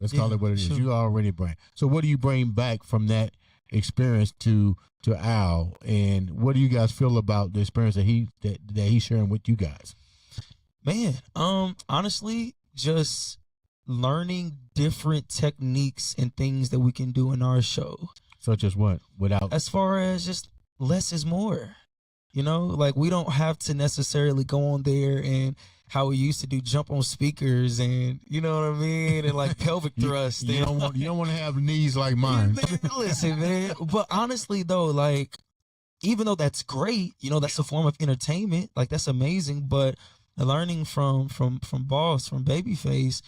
Let's call it what it is. Sure. You already bring. So what do you bring back from that experience to Al, and what do you guys feel about the experience that he's sharing with you guys? Man, honestly, just learning different techniques and things that we can do in our show. Such as what? Without, as far as just less is more. You know, like we don't have to necessarily go on there and how we used to do, jump on speakers and, you know what I mean, and like pelvic thrust. You don't want to have knees like mine. Man, listen, man. But honestly, though, like, even though that's great, you know, that's a form of entertainment. Like, that's amazing. But learning from Boss, from Babyface,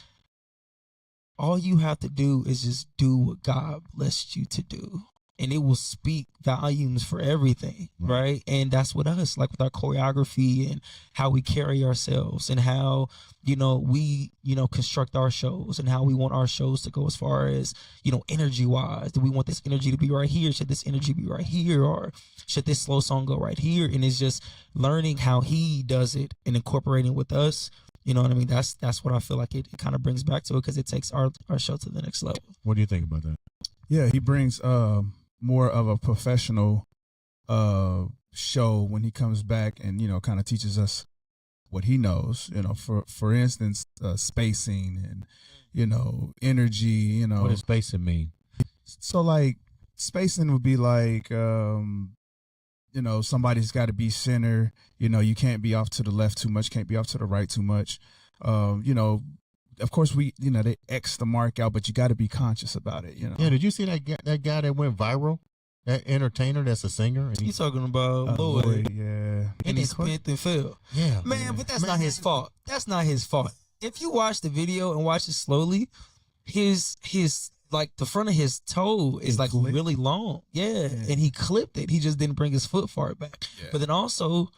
all you have to do is just do what God blessed you to do. And it will speak volumes for everything, right? And that's with us, like with our choreography and how we carry ourselves and how, you know, we, you know, construct our shows and how we want our shows to go as far as, you know, energy-wise. Do we want this energy to be right here? Should this energy be right here? Or should this slow song go right here? And it's just learning how he does it and incorporating with us. You know what I mean? That's what I feel like it kind of brings back to it, because it takes our show to the next level. What do you think about that? Yeah, he brings more of a professional show when he comes back and, you know, kind of teaches us what he knows, you know, for instance, spacing and, you know, energy, you know. What does spacing mean? So like spacing would be like, you know, somebody's got to be center, you know, you can't be off to the left too much, can't be off to the right too much. You know, of course you know, they X the mark out, but you got to be conscious about it, you know. Yeah, did you see that guy that went viral? That entertainer that's a singer? And He's talking about Lloyd, yeah. And he spent and fell. Yeah. Man, but that's not his fault. That's not his fault. If you watch the video and watch it slowly, his like the front of his toe is like really long. Yeah. And he clipped it. He just didn't bring his foot far back. Yeah. But then also,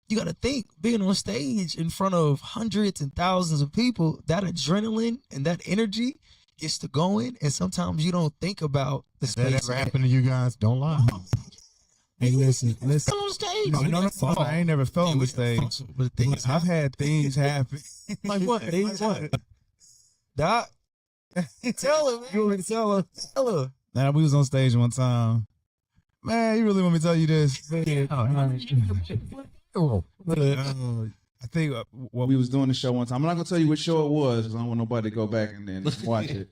you got to think, being on stage in front of hundreds and thousands of people, that adrenaline and that energy gets to going, and sometimes you don't think about the space. That ever happened to you guys? Don't lie. Hey, listen. Fell on stage. No, I ain't never fell on the stage. I've had things happen. Like what? Things what? Doc, tell him. You want me to tell her? Tell her. Now, we was on stage one time. Man, you really want me to tell you this? I think when we was doing the show one time, I'm not gonna tell you which show it was because I don't want nobody to go back and then watch it.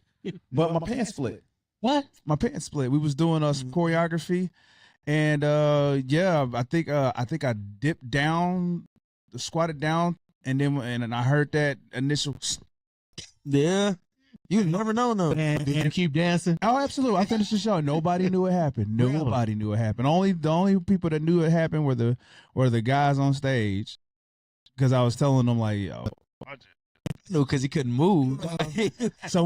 But my pants split. What? My pants split. We was doing some choreography, and yeah, I think I dipped down, squatted down, and then I heard that initial. Yeah. You never know, though. Did you keep dancing? Oh, absolutely. I finished the show. Nobody knew it happened. Nobody knew it happened. The only people that knew it happened were the guys on stage. Because I was telling them, like, yo, no, because he couldn't move. So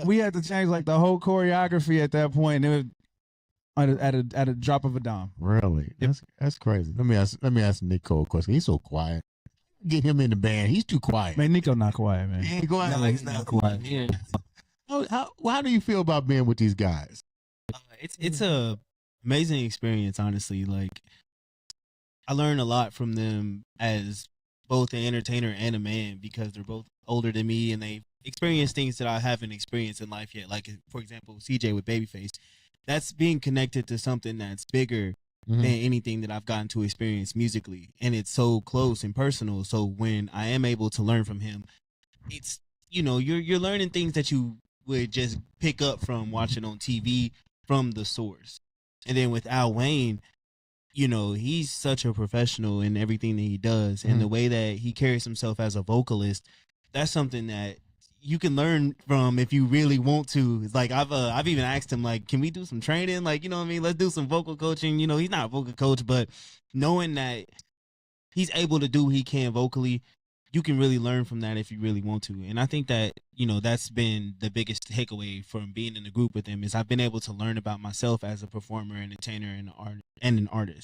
we had to change like the whole choreography at that point. And it was at a drop of a dime. Really? That's crazy. Let me ask Nico a question. He's so quiet. Get him in the band. He's too quiet. Man, Nico not quiet, man. He ain't quiet. No, he's not quiet. Yeah. How do you feel about being with these guys? It's a amazing experience, honestly. Like, I learn a lot from them as both an entertainer and a man, because they're both older than me and they've experienced things that I haven't experienced in life yet. Like, for example, CJ with Babyface. That's being connected to something that's bigger than anything that I've gotten to experience musically. And it's so close and personal. So when I am able to learn from him, it's, you know, you're learning things that you would just pick up from watching on TV from the source. And then with Al Wayne, you know, he's such a professional in everything that he does. And the way that he carries himself as a vocalist, that's something that you can learn from if you really want to. It's like, I've even asked him, like, can we do some training? Like, you know what I mean? Let's do some vocal coaching. You know, he's not a vocal coach, but knowing that he's able to do what he can vocally, you can really learn from that if you really want to. And I think that, you know, that's been the biggest takeaway from being in the group with him, is I've been able to learn about myself as a performer, entertainer, and an artist.